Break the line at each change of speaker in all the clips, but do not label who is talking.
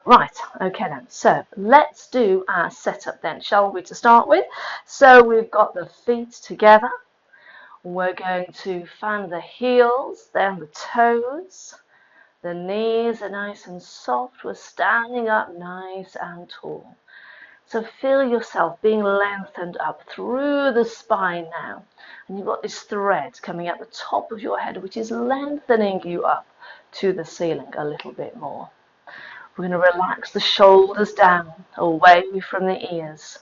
Right, okay then. So let's do our setup then, shall we, to start with? So we've got the feet together. We're going to fan the heels, then the toes. The knees are nice and soft. We're standing up nice and tall. So feel yourself being lengthened up through the spine now. And you've got this thread coming at the top of your head, which is lengthening you up to the ceiling a little bit more. We're going to relax the shoulders down, away from the ears.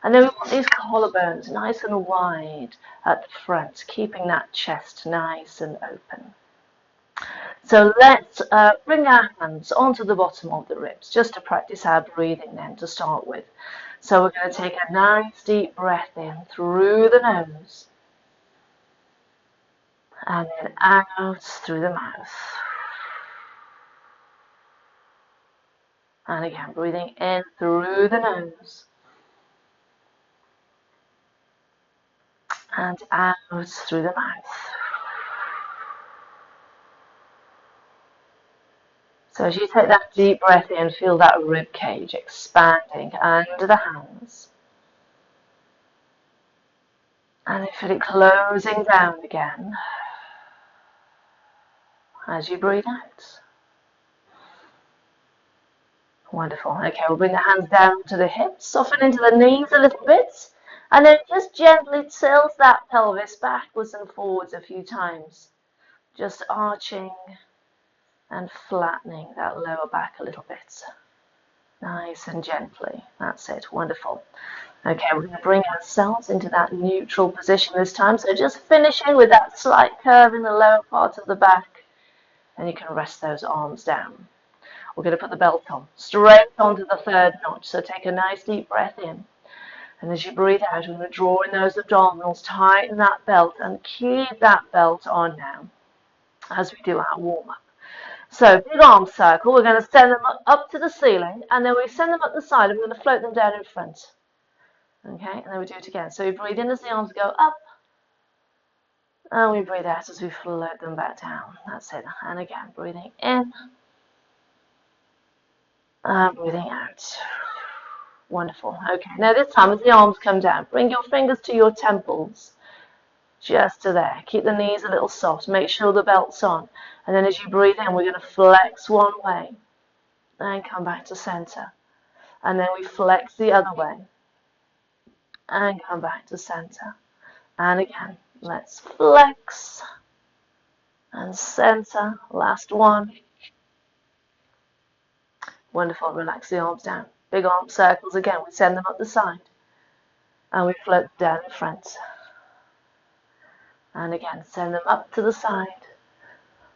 And then we want these collarbones nice and wide at the front, keeping that chest nice and open. So let's bring our hands onto the bottom of the ribs, just to practice our breathing then to start with. So we're going to take a nice deep breath in through the nose, and then out through the mouth. And again, breathing in through the nose and out through the mouth. So as you take that deep breath in, feel that rib cage expanding under the hands. And then feel it closing down again as you breathe out. Wonderful. Okay, we'll bring the hands down to the hips, soften into the knees a little bit, and then just gently tilt that pelvis backwards and forwards a few times, just arching and flattening that lower back a little bit. Nice and gently. That's it. Wonderful. Okay, we're going to bring ourselves into that neutral position this time. So just finishing with that slight curve in the lower part of the back, and you can rest those arms down. We're going to put the belt on, straight onto the third notch. So take a nice deep breath in. And as you breathe out, we're going to draw in those abdominals, tighten that belt, and keep that belt on now as we do our warm-up. So big arm circle, we're going to send them up to the ceiling, and then we send them up the side, and we're going to float them down in front. Okay, and then we do it again. So we breathe in as the arms go up, and we breathe out as we float them back down. That's it. And again, breathing in, and breathing out. Wonderful. Okay, now this time as the arms come down, bring your fingers to your temples, just to there. Keep the knees a little soft. Make sure the belt's on. And then as you breathe in, we're going to flex one way, and come back to center. And then we flex the other way, and come back to center. And again, let's flex and center. Last one. Wonderful. Relax the arms down. Big arm circles again. We send them up the side, and we float down in front. And again, send them up to the side,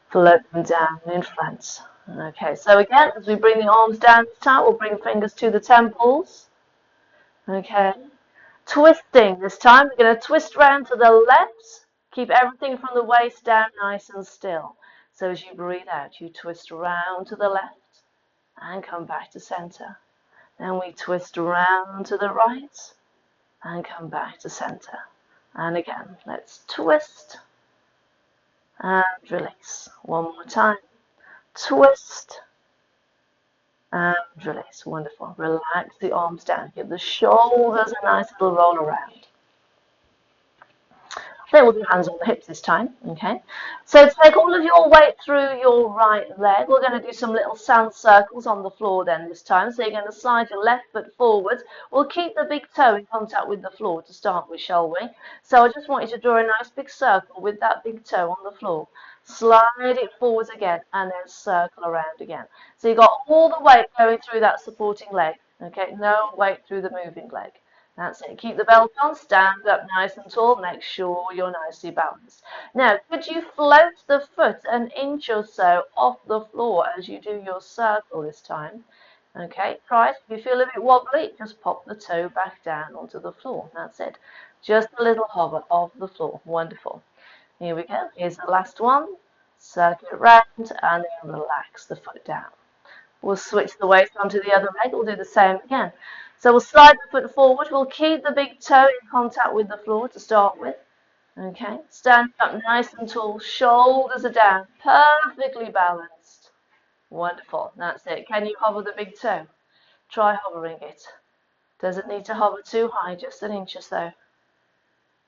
float them down in front. Okay, so again, as we bring the arms down this time, we'll bring fingers to the temples. Okay, twisting this time. We're going to twist round to the left. Keep everything from the waist down nice and still. So as you breathe out, you twist round to the left and come back to center. Then we twist around to the right and come back to center. And again, let's twist and release. One more time. Twist and release. Wonderful. Relax the arms down. Give the shoulders a nice little roll around. Then we'll do hands on the hips this time, okay? So take all of your weight through your right leg. We're going to do some little sand circles on the floor then this time. So you're going to slide your left foot forwards. We'll keep the big toe in contact with the floor to start with, shall we? So I just want you to draw a nice big circle with that big toe on the floor. Slide it forwards again, and then circle around again. So you've got all the weight going through that supporting leg, okay? No weight through the moving leg. That's it. Keep the belt on, stand up nice and tall, make sure you're nicely balanced. Now, could you float the foot an inch or so off the floor as you do your circle this time? Okay, try it. If you feel a bit wobbly, just pop the toe back down onto the floor. That's it. Just a little hover off the floor. Wonderful. Here we go. Here's the last one. Circle it round and then relax the foot down. We'll switch the weight onto the other leg. We'll do the same again. So we'll slide the foot forward. We'll keep the big toe in contact with the floor to start with. Okay, stand up nice and tall. Shoulders are down. Perfectly balanced. Wonderful. That's it. Can you hover the big toe? Try hovering it. Doesn't need to hover too high, just an inch or so.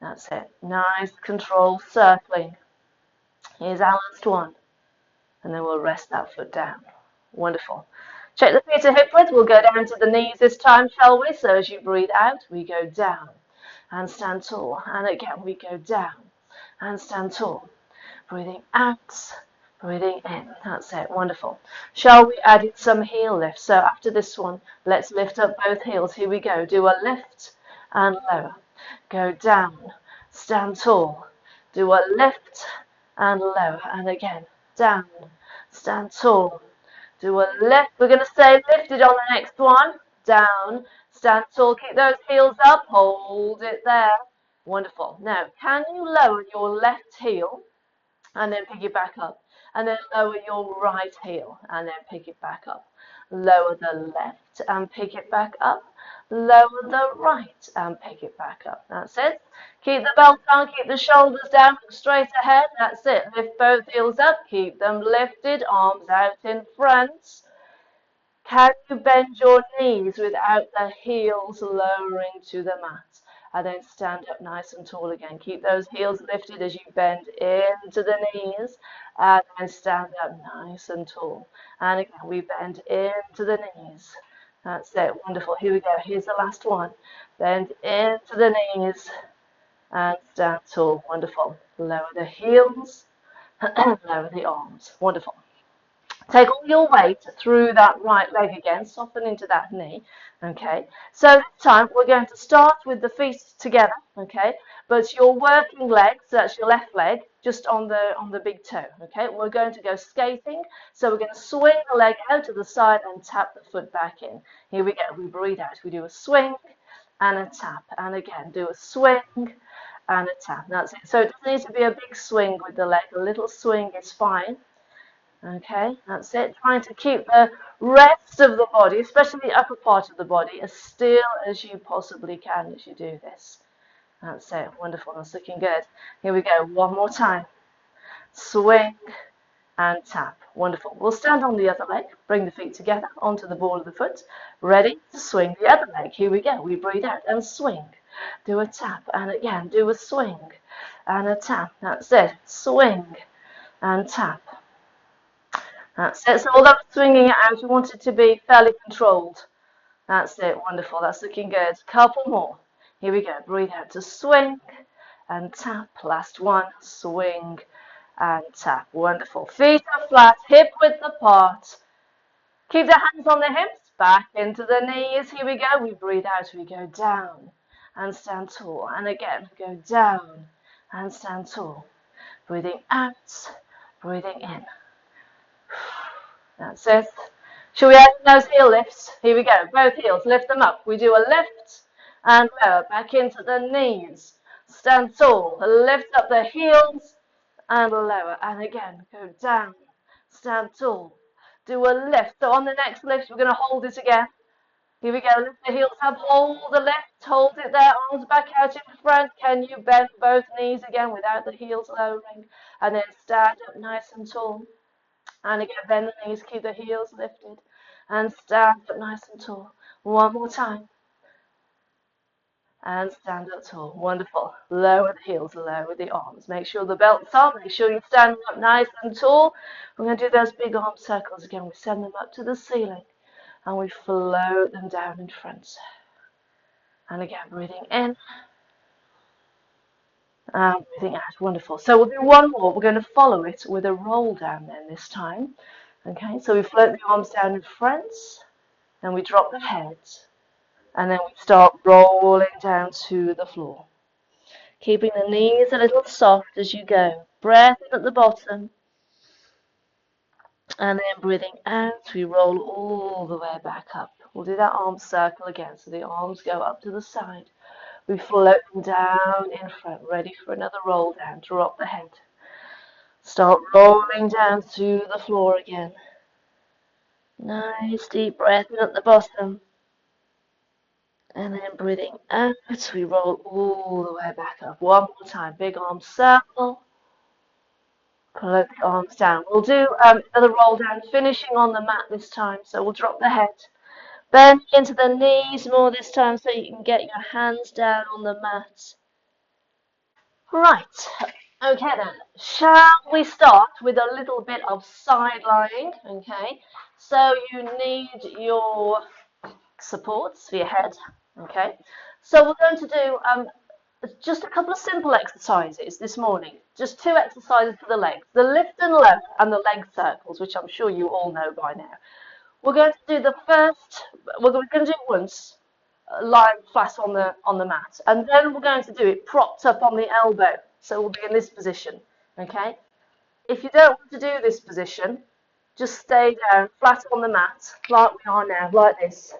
That's it. Nice controlled circling. Here's our last one. And then we'll rest that foot down. Wonderful. Check the feet to hip width. We'll go down to the knees this time, shall we? So as you breathe out, we go down and stand tall. And again, we go down and stand tall. Breathing out, breathing in. That's it. Wonderful. Shall we add in some heel lifts? So after this one, let's lift up both heels. Here we go. Do a lift and lower. Go down, stand tall. Do a lift and lower. And again, down, stand tall. Do a lift. We're going to stay lifted on the next one. Down, stand tall. Keep those heels up. Hold it there. Wonderful. Now, can you lower your left heel and then pick it back up? And then lower your right heel and then pick it back up. Lower the left and pick it back up. Lower the right and pick it back up. That's it. Keep the belt on, keep the shoulders down, look straight ahead. That's it. Lift both heels up, keep them lifted, arms out in front. Can you bend your knees without the heels lowering to the mat? And then stand up nice and tall again. Keep those heels lifted as you bend into the knees. And then stand up nice and tall. And again, we bend into the knees. That's it. Wonderful. Here we go. Here's the last one. Bend into the knees. And stand tall. Wonderful. Lower the heels. Lower the arms. Wonderful. Take all your weight through that right leg again, soften into that knee, okay? So this time we're going to start with the feet together, okay? But your working leg, so that's your left leg, just on the big toe, okay? We're going to go skating, so we're going to swing the leg out to the side and tap the foot back in. Here we go, we breathe out, we do a swing and a tap, and again, do a swing and a tap. That's it. So it doesn't need to be a big swing with the leg, a little swing is fine. Okay, that's it. Trying to keep the rest of the body, especially the upper part of the body, as still as you possibly can as you do this. That's it. Wonderful. That's looking good. Here we go. One more time. Swing and tap. Wonderful. We'll stand on the other leg. Bring the feet together onto the ball of the foot. Ready to swing the other leg. Here we go. We breathe out and swing. Do a tap. And again, do a swing and a tap. That's it. Swing and tap. That's it. So although swinging it out, you want it to be fairly controlled. That's it. Wonderful. That's looking good. Couple more. Here we go. Breathe out to swing and tap. Last one. Swing and tap. Wonderful. Feet are flat, hip width apart. Keep the hands on the hips, back into the knees. Here we go. We breathe out. We go down and stand tall. And again, go down and stand tall. Breathing out, breathing in. That's it. Shall we add those heel lifts? Here we go. Both heels. Lift them up. We do a lift and lower. Back into the knees. Stand tall. Lift up the heels and lower. And again, go down. Stand tall. Do a lift. So on the next lift, we're going to hold it again. Here we go. Lift the heels up. Hold the lift. Hold it there. Arms back out in front. Can you bend both knees again without the heels lowering? And then stand up nice and tall. And again, bend the knees, keep the heels lifted, and stand up nice and tall. One more time. And stand up tall. Wonderful. Lower the heels, lower the arms. Make sure the belt's on. Make sure you're standing up nice and tall. We're going to do those big arm circles again. We send them up to the ceiling, and we float them down in front. And again, breathing in. And breathing out. Wonderful. So we'll do one more. We're going to follow it with a roll down then this time. Okay, so we float the arms down in front, then we drop the head, and then we start rolling down to the floor. Keeping the knees a little soft as you go. Breath in at the bottom, and then breathing out, we roll all the way back up. We'll do that arm circle again, so the arms go up to the side. We float them down in front, ready for another roll down. Drop the head. Start rolling down to the floor again. Nice deep breath in at the bottom. And then breathing out, we roll all the way back up. One more time. Big arm circle. Pull the arms down. We'll do another roll down, finishing on the mat this time. So we'll drop the head. Bend into the knees more this time so you can get your hands down on the mat. Right. Okay then. Shall we start with a little bit of side lying? Okay. So you need your supports for your head. Okay. So we're going to do just a couple of simple exercises this morning. Just two exercises for the legs. The lift and lower and the leg circles, which I'm sure you all know by now. We're going to do the first, we're going to do it once, lying flat on the mat. And then we're going to do it propped up on the elbow. So we'll be in this position. Okay? If you don't want to do this position, just stay down flat on the mat, like we are now, like this,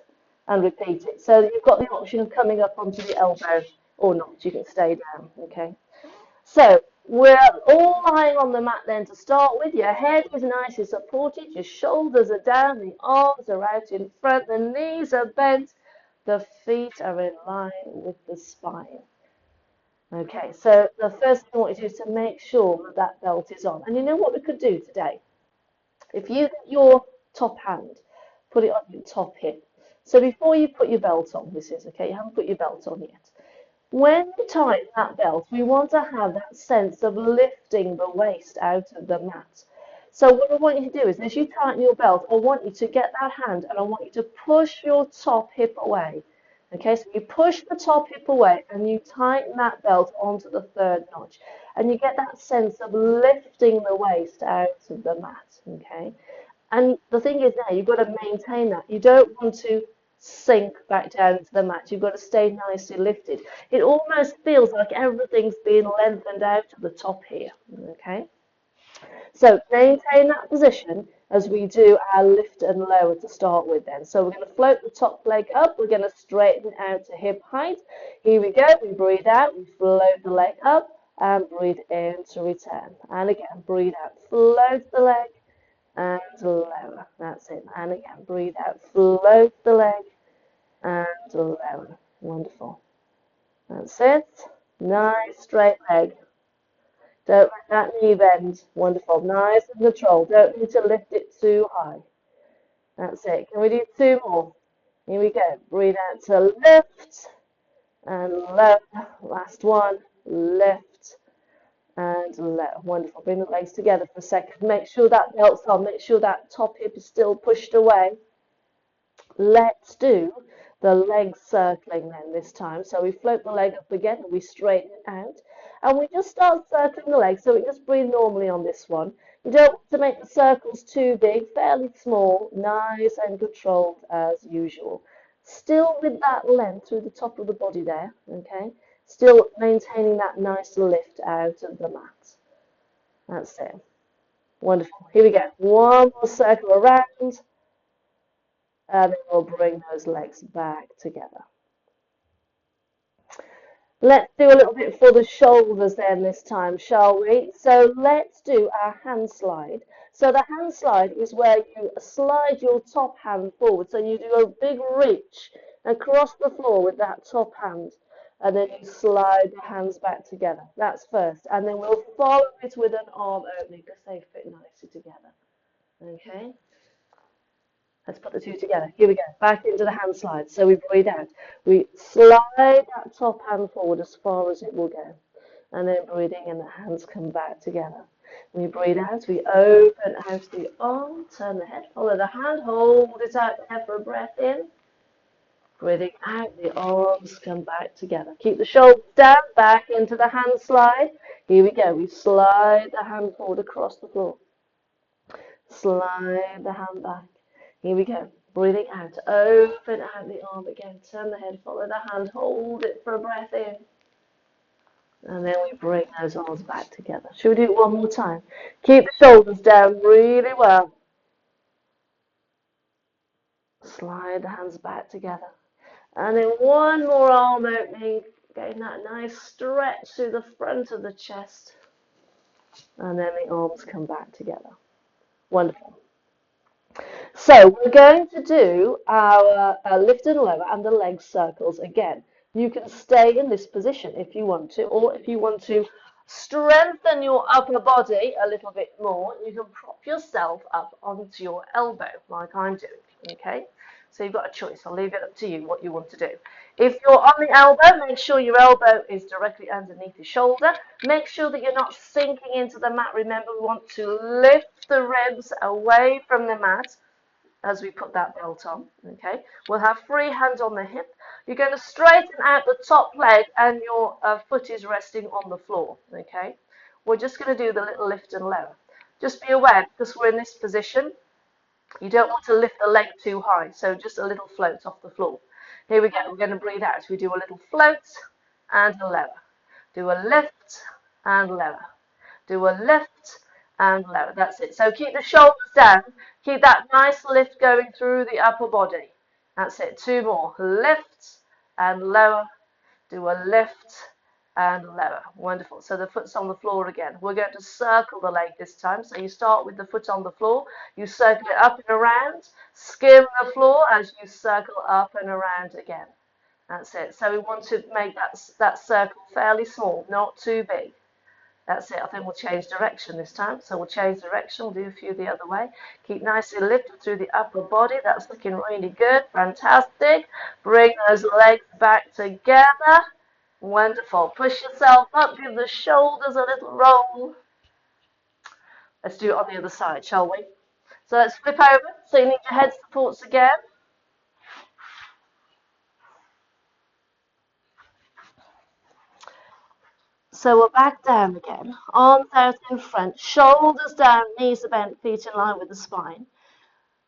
and repeat it. So you've got the option of coming up onto the elbow or not. You can stay down. Okay? So we're all lying on the mat then to start with. Your head is nicely supported, your shoulders are down, the arms are out in front, the knees are bent, the feet are in line with the spine. Okay, so the first thing I want you to do is to make sure that that belt is on. And you know what we could do today? If you get your top hand, put it on your top hip. So before you put your belt on, this is okay, you haven't put your belt on yet. When you tighten that belt, we want to have that sense of lifting the waist out of the mat. So what I want you to do is, as you tighten your belt, I want you to get that hand and I want you to push your top hip away. Okay, so you push the top hip away and you tighten that belt onto the third notch. And you get that sense of lifting the waist out of the mat. Okay, and the thing is now, you've got to maintain that. You don't want to sink back down into the mat. You've got to stay nicely lifted. It almost feels like everything's being lengthened out at the top here. Okay, so maintain that position as we do our lift and lower to start with then. So we're going to float the top leg up. We're going to straighten out to hip height. Here we go. We breathe out. We float the leg up and breathe in to return. And again, breathe out. Float the leg and lower. That's it. And again, breathe out. Float the leg and lower. Wonderful. That's it. Nice straight leg. Don't let that knee bend. Wonderful. Nice and controlled. Don't need to lift it too high. That's it. Can we do two more? Here we go. Breathe out to lift and lower. Last one. Lift and lower. Wonderful. Bring the legs together for a second. Make sure that belt's on. Make sure that top hip is still pushed away. Let's do the leg circling then this time. So we float the leg up again and we straighten it out. And we just start circling the leg. So we just breathe normally on this one. You don't want to make the circles too big, fairly small, nice and controlled as usual. Still with that length through the top of the body there, okay? Still maintaining that nice lift out of the mat. That's it. Wonderful. Here we go. One more circle around. And then we'll bring those legs back together. Let's do a little bit for the shoulders then this time, shall we? So let's do our hand slide. So the hand slide is where you slide your top hand forward. So you do a big reach across the floor with that top hand. And then you slide the hands back together. That's first. And then we'll follow it with an arm opening because they fit nicely together. Okay? Let's put the two together. Here we go. Back into the hand slide. So we breathe out. We slide that top hand forward as far as it will go. And then breathing in, the hands come back together. We breathe out. We open out the arm. Turn the head. Follow the hand. Hold it out there for a breath in. Breathing out. The arms come back together. Keep the shoulders down. Back into the hand slide. Here we go. We slide the hand forward across the floor. Slide the hand back. Here we go. Breathing out. Open out the arm again. Turn the head. Follow the hand. Hold it for a breath in. And then we bring those arms back together. Should we do it one more time? Keep the shoulders down really well. Slide the hands back together. And then one more arm opening. Getting that nice stretch through the front of the chest. And then the arms come back together. Wonderful. So we're going to do our lift and lower and the leg circles again. You can stay in this position if you want to, or if you want to Strengthen your upper body a little bit more. You can prop yourself up onto your elbow like I'm doing, okay? So you've got a choice. I'll leave it up to you what you want to do. If you're on the elbow, make sure your elbow is directly underneath your shoulder. Make sure that you're not sinking into the mat. Remember, we want to lift the ribs away from the mat as we put that belt on, okay? We'll have free hand on the hip. You're going to straighten out the top leg and your foot is resting on the floor, okay? We're just going to do the little lift and lower. Just be aware, because we're in this position, you don't want to lift the leg too high, so just a little float off the floor. Here we go, we're going to breathe out. We do a little float and a lower. Do a lift and lower. Do a lift and lower. That's it. So keep the shoulders down. Keep that nice lift going through the upper body. That's it. Two more. Lift and lower. Do a lift and lower. Wonderful. So the foot's on the floor again. We're going to circle the leg this time. So you start with the foot on the floor. You circle it up and around. Skim the floor as you circle up and around again. That's it. So we want to make that circle fairly small, not too big. That's it. I think we'll change direction this time. So we'll change direction. We'll do a few the other way. Keep nicely lifted through the upper body. That's looking really good. Fantastic. Bring those legs back together. Wonderful. Push yourself up. Give the shoulders a little roll. Let's do it on the other side, shall we? So let's flip over. So you need your head supports again. So we're back down again, arms out in front, shoulders down, knees are bent, feet in line with the spine.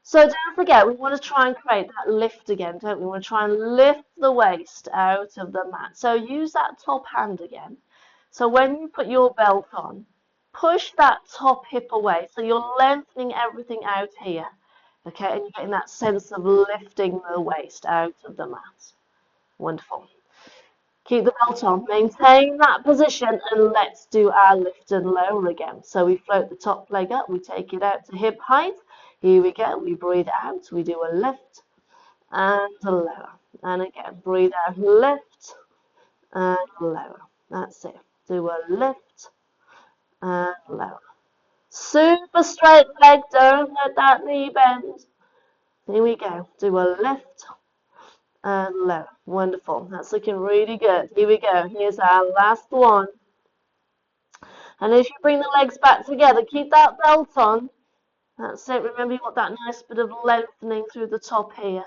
So don't forget, we want to try and create that lift again, don't we? We want to try and lift the waist out of the mat. So use that top hand again. So when you put your belt on, push that top hip away. So you're lengthening everything out here, okay? And you're getting that sense of lifting the waist out of the mat. Wonderful. Keep the belt on, maintain that position, and let's do our lift and lower again. So we float the top leg up, we take it out to hip height. Here we go, we breathe out, we do a lift and a lower. And again, breathe out, lift and lower. That's it. Do a lift and lower. Super straight leg, don't let that knee bend. Here we go, do a lift and lower. Wonderful. That's looking really good. Here we go. Here's our last one. And as you bring the legs back together, keep that belt on. That's it. Remember, you've got that nice bit of lengthening through the top here.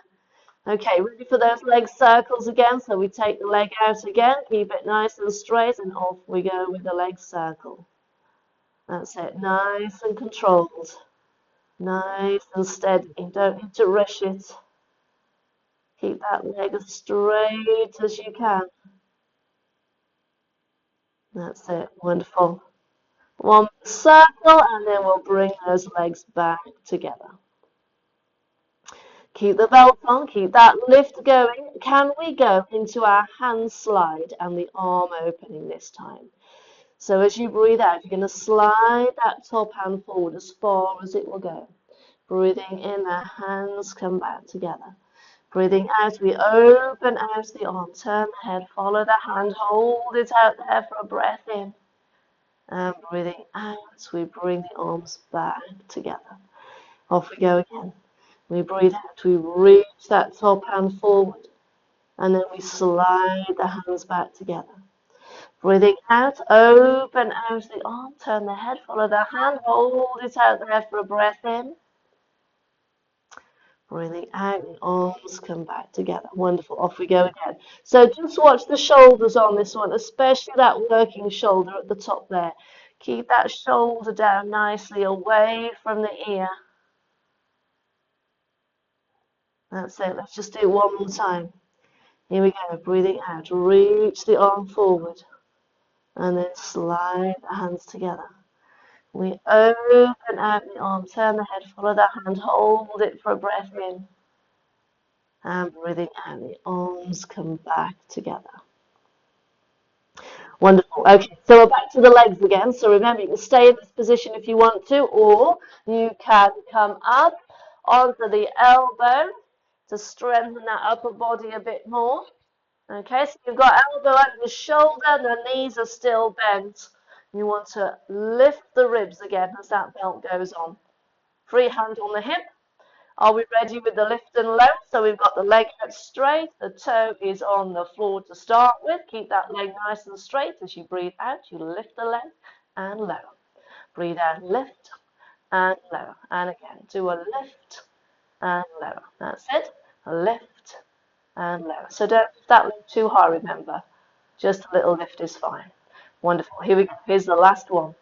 Okay, ready for those leg circles again. So we take the leg out again, keep it nice and straight, and off we go with the leg circle. That's it. Nice and controlled. Nice and steady. Don't need to rush it. Keep that leg as straight as you can. That's it. Wonderful. One circle, and then we'll bring those legs back together. Keep the belt on. Keep that lift going. Can we go into our hand slide and the arm opening this time? So as you breathe out, you're going to slide that top hand forward as far as it will go. Breathing in, our hands come back together. Breathing out, we open out the arm, turn the head, follow the hand, hold it out there for a breath in. And breathing out, we bring the arms back together. Off we go again. We breathe out, we reach that top hand forward, and then we slide the hands back together. Breathing out, open out the arm, turn the head, follow the hand, hold it out there for a breath in. Breathing out, the arms come back together. Wonderful. Off we go again. So just watch the shoulders on this one, especially that working shoulder at the top there. Keep that shoulder down nicely away from the ear. That's it. Let's just do it one more time. Here we go. Breathing out. Reach the arm forward. And then slide the hands together. We open out the arm, turn the head, follow that hand, hold it for a breath in. And breathing out, the arms come back together. Wonderful. Okay, so we're back to the legs again. So remember, you can stay in this position if you want to, or you can come up onto the elbow to strengthen that upper body a bit more. Okay, so you've got elbow under the shoulder, the knees are still bent. You want to lift the ribs again as that belt goes on. Free hand on the hip. Are we ready with the lift and lower? So we've got the leg out straight, the toe is on the floor to start with. Keep that leg nice and straight. As you breathe out, you lift the leg and lower. Breathe out, lift and lower. And again, do a lift and lower. That's it. A lift and lower. So don't lift that leg too high, remember. Just a little lift is fine. Wonderful. Here we go. Here's the last one.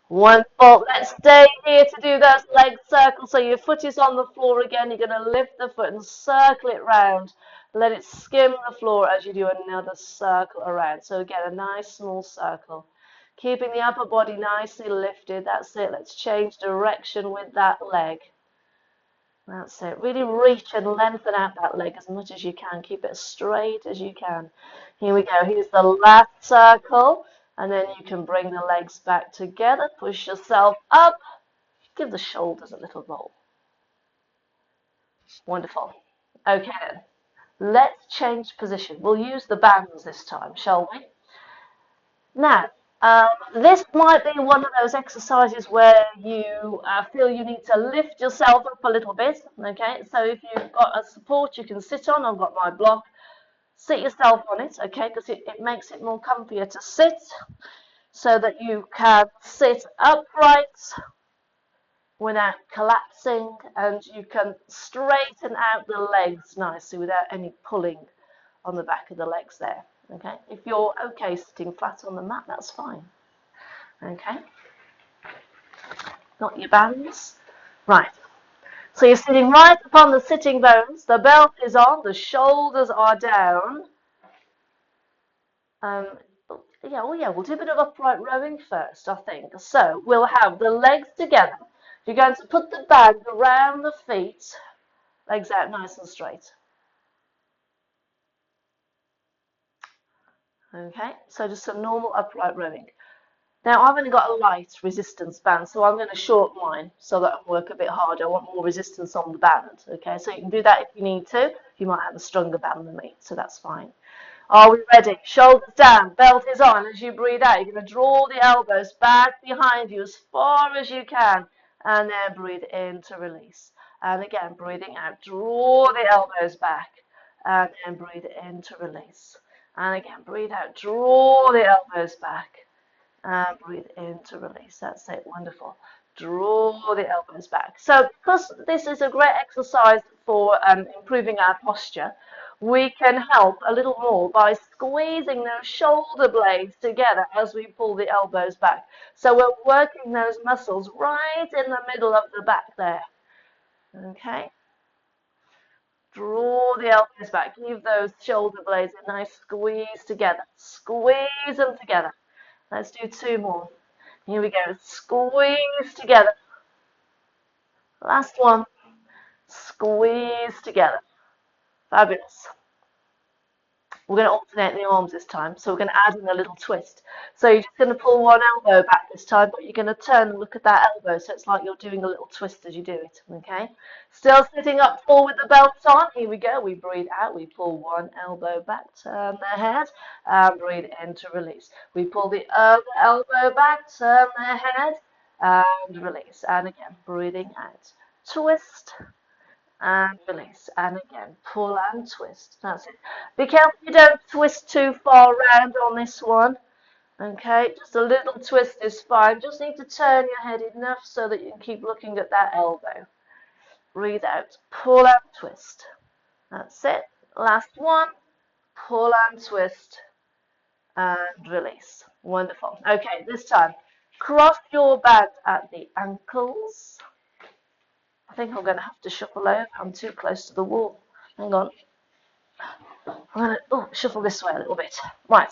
Wonderful. Let's stay here to do those leg circles. So your foot is on the floor again. You're going to lift the foot and circle it round. Let it skim the floor as you do another circle around. So again, a nice small circle. Keeping the upper body nicely lifted. That's it. Let's change direction with that leg. That's it. Really reach and lengthen out that leg as much as you can. Keep it as straight as you can. Here we go. Here's the last circle. And then you can bring the legs back together. Push yourself up. Give the shoulders a little roll. Wonderful. Okay then. Let's change position. We'll use the bands this time, shall we? Now, this might be one of those exercises where you feel you need to lift yourself up a little bit, okay? So if you've got a support you can sit on, I've got my block, sit yourself on it, okay? Because it makes it more comfier to sit so that you can sit upright without collapsing, and you can straighten out the legs nicely without any pulling on the back of the legs there. Okay, if you're okay sitting flat on the mat, that's fine. Okay, got your bands? Right, so you're sitting right upon the sitting bones, the belt is on, the shoulders are down. Yeah, we'll do a bit of upright rowing first, I think. So we'll have the legs together. You're going to put the bag around the feet, legs out nice and straight. Okay, so just some normal upright rowing. Now I've only got a light resistance band, so I'm going to shorten mine so that I can work a bit harder. I want more resistance on the band. Okay, so you can do that if you need to. You might have a stronger band than me, so that's fine. Are we ready? Shoulders down, belt is on. As you breathe out, you're going to draw the elbows back behind you as far as you can, and then breathe in to release. And again, breathing out, draw the elbows back, and then breathe in to release. And again, breathe out, draw the elbows back, and breathe in to release. That's it, wonderful. Draw the elbows back. So because this is a great exercise for improving our posture, we can help a little more by squeezing those shoulder blades together as we pull the elbows back. So we're working those muscles right in the middle of the back there. Okay? Draw the elbows back. Give those shoulder blades a nice squeeze together. Squeeze them together. Let's do two more. Here we go. Squeeze together. Last one. Squeeze together. Fabulous. We're going to alternate the arms this time, so we're going to add in a little twist. So you're just going to pull one elbow back this time, but you're going to turn and look at that elbow, so it's like you're doing a little twist as you do it, okay? Still sitting up tall with the belt on. Here we go. We breathe out. We pull one elbow back, turn the head, and breathe in to release. We pull the other elbow back, turn the head, and release. And again, breathing out. Twist. And release, and again pull and twist. That's it. Be careful you don't twist too far around on this one. Okay, just a little twist is fine. Just need to turn your head enough so that you can keep looking at that elbow. Breathe out, pull and twist. That's it. Last one. Pull and twist and release. Wonderful. Okay, this time cross your band at the ankles. I think I'm going to have to shuffle over. I'm too close to the wall. Hang on. I'm going to shuffle this way a little bit. Right.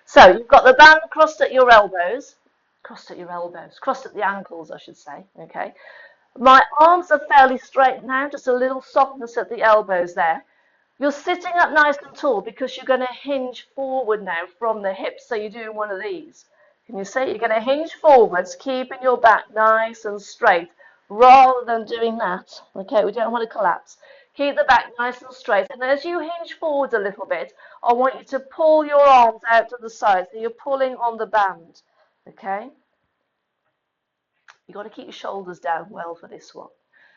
So you've got the band crossed at your elbows. Crossed at the ankles, I should say. Okay. My arms are fairly straight now, just a little softness at the elbows there. You're sitting up nice and tall because you're going to hinge forward now from the hips. So you're doing one of these. Can you see? You're going to hinge forwards, keeping your back nice and straight, rather than doing that. Okay, we don't want to collapse. Keep the back nice and straight. And as you hinge forward a little bit, I want you to pull your arms out to the side. So you're pulling on the band, okay? You've got to keep your shoulders down well for this one.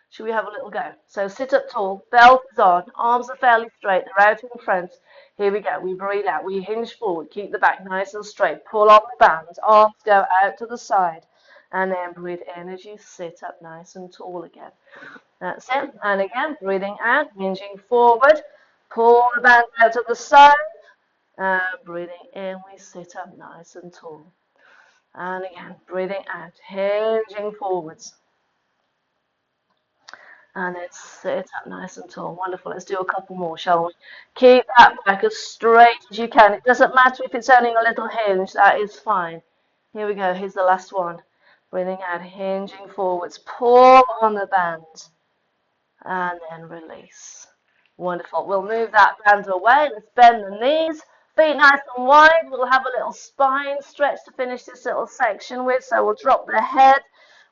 Should we have a little go? So sit up tall, belt is on, arms are fairly straight, they're out in front. Here we go. We breathe out. We hinge forward. Keep the back nice and straight. Pull on the bands. Arms go out to the side. And then breathe in as you sit up nice and tall again. That's it. And again, breathing out, hinging forward. Pull the band out to the side. And breathing in, we sit up nice and tall. And again, breathing out, hinging forwards. And then sit up nice and tall. Wonderful. Let's do a couple more, shall we? Keep that back as straight as you can. It doesn't matter if it's only a little hinge. That is fine. Here we go. Here's the last one. Breathing out, hinging forwards. Pull on the band. And then release. Wonderful. We'll move that band away. Let's bend the knees. Feet nice and wide. We'll have a little spine stretch to finish this little section with. So we'll drop the head.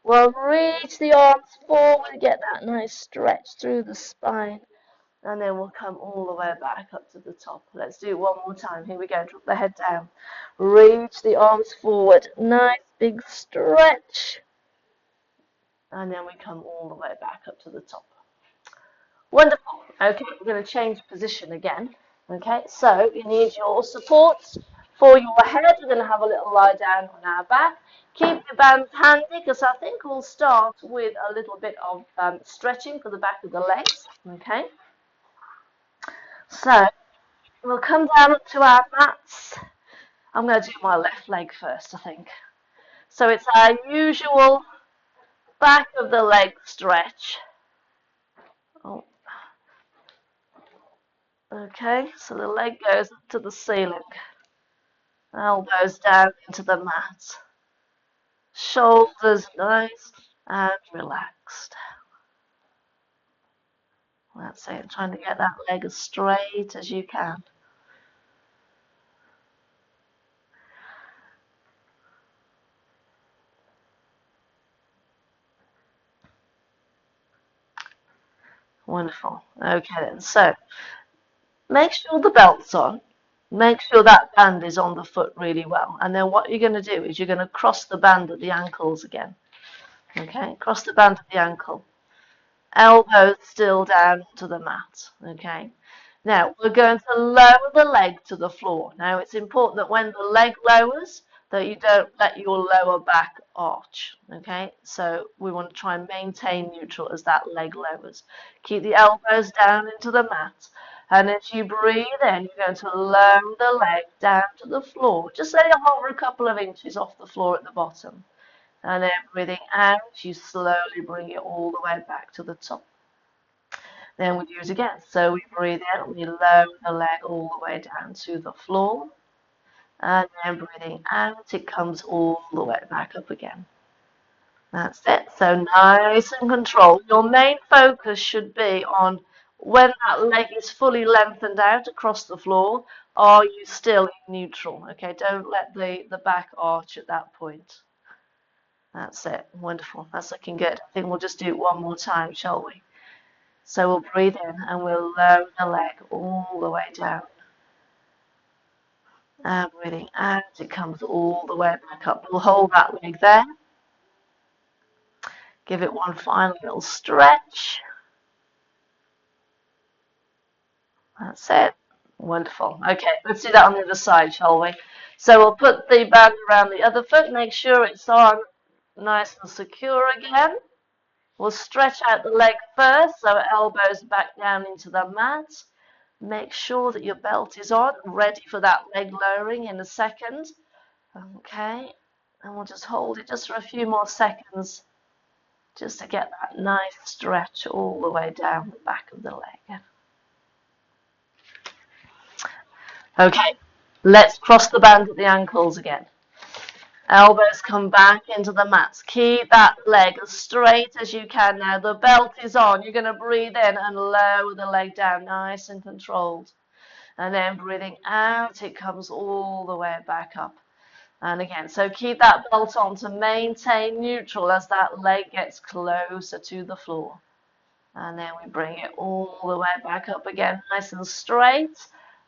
We'll reach the arms forward, get that nice stretch through the spine, and then we'll come all the way back up to the top. Let's do it one more time. Here we go. Drop the head down. Reach the arms forward. Nice big stretch. And then we come all the way back up to the top. Wonderful. Okay, we're going to change position again. Okay, so you need your supports for your head. We're going to have a little lie down on our back. Keep your bands handy because I think we'll start with a little bit of stretching for the back of the legs. Okay, so we'll come down to our mats. I'm going to do my left leg first, I think. So it's our usual back of the leg stretch. Oh. Okay, so the leg goes up to the ceiling. Elbows down into the mat. Shoulders nice and relaxed. That's it. Trying to get that leg as straight as you can. Wonderful. Okay then. So make sure the belt's on. Make sure that band is on the foot really well. And then what you're going to do is you're going to cross the band at the ankles again. Okay, cross the band at the ankle. Elbows still down to the mat. Okay. Now we're going to lower the leg to the floor. Now it's important that when the leg lowers, that you don't let your lower back arch. Okay. So we want to try and maintain neutral as that leg lowers. Keep the elbows down into the mat. And as you breathe in, you're going to lower the leg down to the floor. Just let it hover a couple of inches off the floor at the bottom. And then breathing out, you slowly bring it all the way back to the top. Then we do it again. So we breathe in, we lower the leg all the way down to the floor. And then breathing out, it comes all the way back up again. That's it. So nice and controlled. Your main focus should be on when that leg is fully lengthened out across the floor, are you still in neutral? Okay, don't let the back arch at that point. That's it. Wonderful. That's looking good. I think we'll just do it one more time, shall we? So we'll breathe in and we'll lower the leg all the way down. And breathing out, it comes all the way back up. We'll hold that leg there. Give it one final little stretch. That's it. Wonderful. Okay, let's do that on the other side, shall we? So we'll put the band around the other foot. Make sure it's on nice and secure again. We'll stretch out the leg first, so elbows back down into the mat. Make sure that your belt is on, ready for that leg lowering in a second. Okay, and we'll just hold it just for a few more seconds, just to get that nice stretch all the way down the back of the leg. Okay, let's cross the band at the ankles again. Elbows come back into the mats. Keep that leg as straight as you can now. The belt is on. You're going to breathe in and lower the leg down, nice and controlled. And then breathing out, it comes all the way back up. And again, so keep that belt on to maintain neutral as that leg gets closer to the floor. And then we bring it all the way back up again, nice and straight.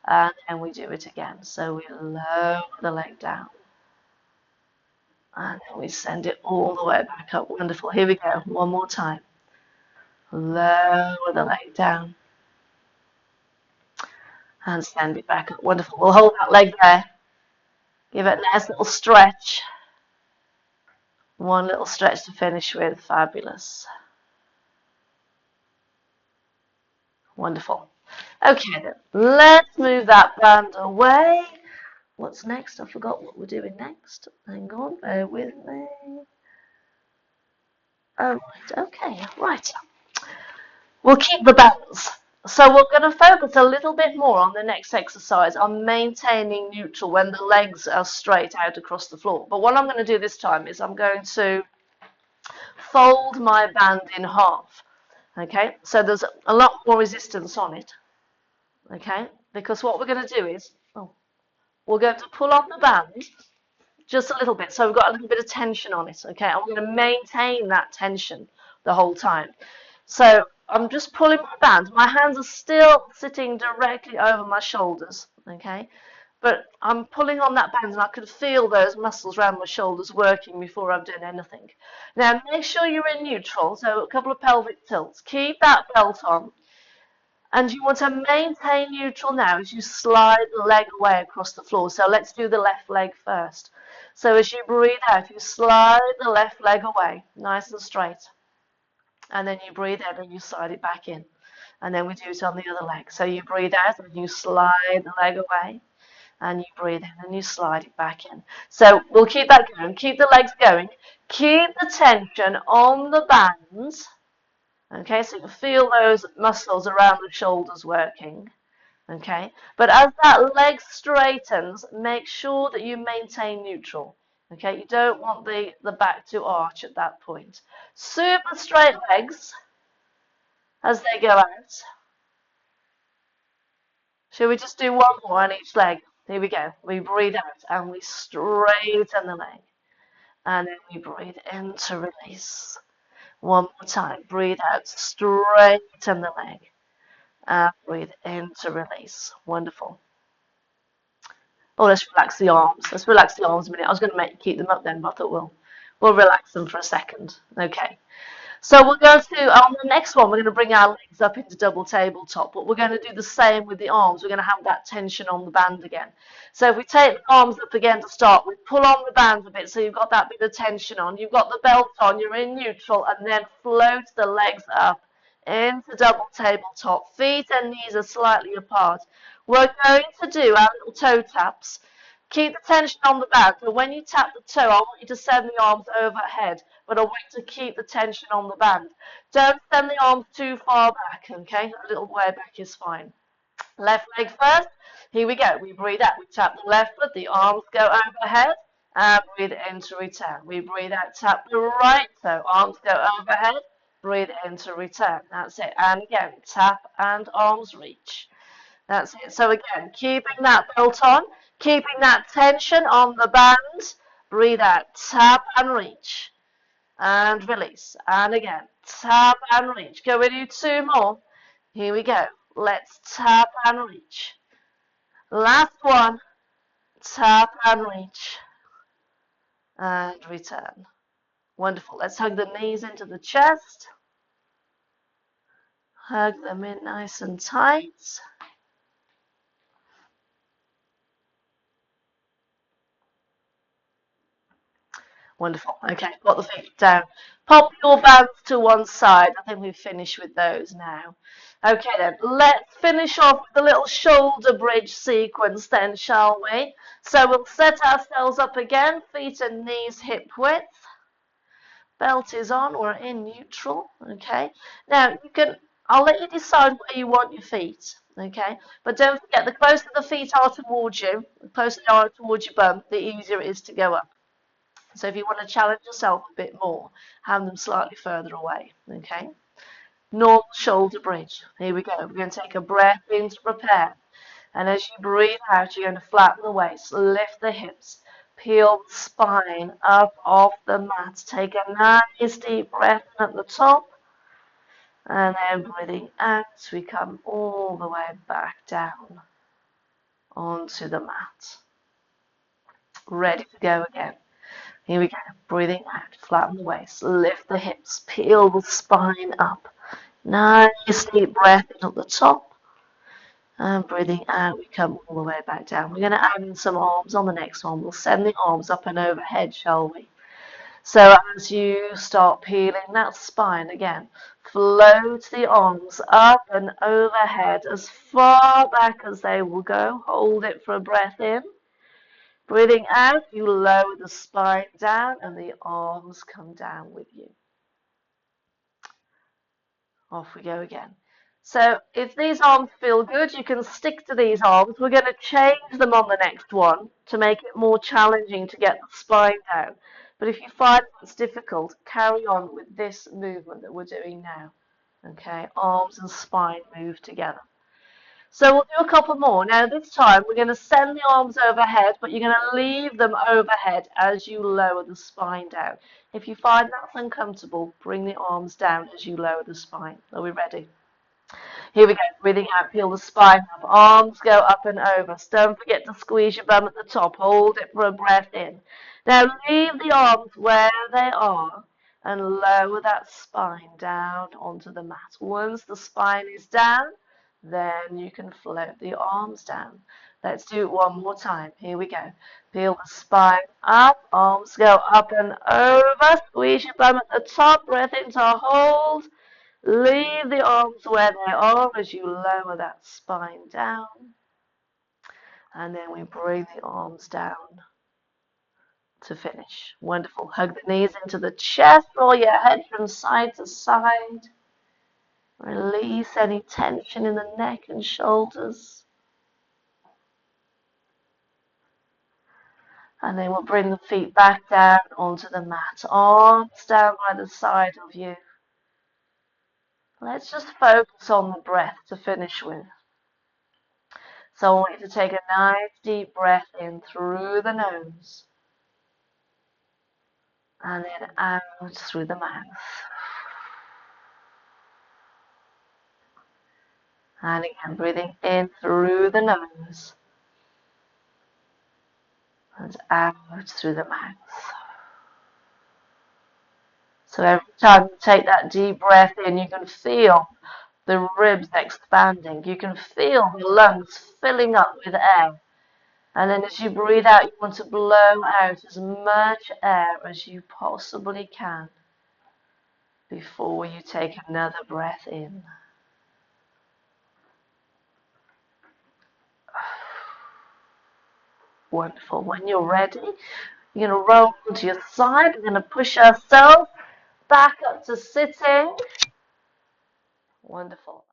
And then we do it again. So we lower the leg down. And then we send it all the way back up. Wonderful. Here we go. One more time. Lower the leg down. And send it back up. Wonderful. We'll hold that leg there. Give it a nice little stretch. One little stretch to finish with. Fabulous. Wonderful. Okay, then. Let's move that band away. What's next? I forgot what we're doing next. Hang on, bear with me. Oh, right, okay, right. We'll keep the balance. So we're going to focus a little bit more on the next exercise on maintaining neutral when the legs are straight out across the floor. But what I'm going to do this time is I'm going to fold my band in half. Okay, so there's a lot more resistance on it. Okay, because what we're going to do is, we're going to pull on the band just a little bit, so we've got a little bit of tension on it, okay? I'm going to maintain that tension the whole time. So I'm just pulling my band. My hands are still sitting directly over my shoulders, okay? But I'm pulling on that band and I can feel those muscles around my shoulders working before I've done anything. Now make sure you're in neutral, so a couple of pelvic tilts. Keep that belt on. And you want to maintain neutral now as you slide the leg away across the floor. So let's do the left leg first. So as you breathe out, you slide the left leg away, nice and straight. And then you breathe out and you slide it back in. And then we do it on the other leg. So you breathe out and you slide the leg away. And you breathe in and you slide it back in. So we'll keep that going. Keep the legs going. Keep the tension on the bands. Okay, so you can feel those muscles around the shoulders working. Okay, but as that leg straightens, make sure that you maintain neutral. Okay, you don't want the back to arch at that point. Super straight legs as they go out. Shall we just do one more on each leg? Here we go. We breathe out and we straighten the leg. And then we breathe in to release. One more time. Breathe out, straighten the leg. And breathe in to release. Wonderful. Oh, let's relax the arms. Let's relax the arms a minute. I was going to make you keep them up then, but I thought we'll relax them for a second. Okay. So we're going to, on the next one, we're going to bring our legs up into double tabletop, but we're going to do the same with the arms. We're going to have that tension on the band again. So if we take the arms up again to start, we pull on the band a bit, so you've got that bit of tension on. You've got the belt on, you're in neutral, and then float the legs up into double tabletop. Feet and knees are slightly apart. We're going to do our little toe taps. Keep the tension on the band, but when you tap the toe, I want you to send the arms overhead, but I want you to keep the tension on the band. Don't send the arms too far back, okay? A little way back is fine. Left leg first. Here we go. We breathe out. We tap the left foot, the arms go overhead, and breathe in to return. We breathe out, tap the right toe, arms go overhead, breathe in to return. That's it. And again, tap and arms reach. That's it. So again, keeping that belt on, keeping that tension on the band. Breathe out, tap and reach. And release. And again, tap and reach. Can we do two more? Here we go. Let's tap and reach. Last one. Tap and reach. And return. Wonderful. Let's hug the knees into the chest. Hug them in nice and tight. Wonderful. Okay, got the feet down. Pop your bands to one side. I think we've finished with those now. Okay then, let's finish off the little shoulder bridge sequence then, shall we? So we'll set ourselves up again, feet and knees hip width. Belt is on, we're in neutral, okay? Now, I'll let you decide where you want your feet, okay? But don't forget, the closer the feet are towards you, the closer they are towards your bum, the easier it is to go up. So if you want to challenge yourself a bit more, have them slightly further away, okay? Normal shoulder bridge. Here we go. We're going to take a breath in to prepare. And as you breathe out, you're going to flatten the waist, lift the hips, peel the spine up off the mat. Take a nice deep breath at the top. And then breathing out, we come all the way back down onto the mat. Ready to go again. Here we go. Breathing out, flatten the waist, lift the hips, peel the spine up. Nice deep breath in at the top. And breathing out, we come all the way back down. We're going to add in some arms on the next one. We'll send the arms up and overhead, shall we? So as you start peeling that spine again, float the arms up and overhead as far back as they will go. Hold it for a breath in. Breathing out, you lower the spine down and the arms come down with you. Off we go again. So if these arms feel good, you can stick to these arms. We're going to change them on the next one to make it more challenging to get the spine down. But if you find it's difficult, carry on with this movement that we're doing now. Okay, arms and spine move together. So we'll do a couple more. Now this time we're going to send the arms overhead, but you're going to leave them overhead as you lower the spine down. If you find that's uncomfortable, bring the arms down as you lower the spine. Are we ready? Here we go. Breathing out, peel the spine up. Arms go up and over. So don't forget to squeeze your bum at the top. Hold it for a breath in. Now leave the arms where they are and lower that spine down onto the mat. Once the spine is down, then you can float the arms down. Let's do it one more time. Here we go. Peel the spine up. Arms go up and over. Squeeze your bum at the top. Breath into hold. Leave the arms where they are as you lower that spine down. And then we bring the arms down to finish. Wonderful. Hug the knees into the chest. Roll your head from side to side. Release any tension in the neck and shoulders. And then we'll bring the feet back down onto the mat. Arms down by the side of you. Let's just focus on the breath to finish with. So I want you to take a nice deep breath in through the nose. And then out through the mouth. And again, breathing in through the nose. And out through the mouth. So every time you take that deep breath in, you can feel the ribs expanding. You can feel the lungs filling up with air. And then as you breathe out, you want to blow out as much air as you possibly can before you take another breath in. Wonderful. When you're ready, you're going to roll to your side. We're going to push ourselves back up to sitting. Wonderful.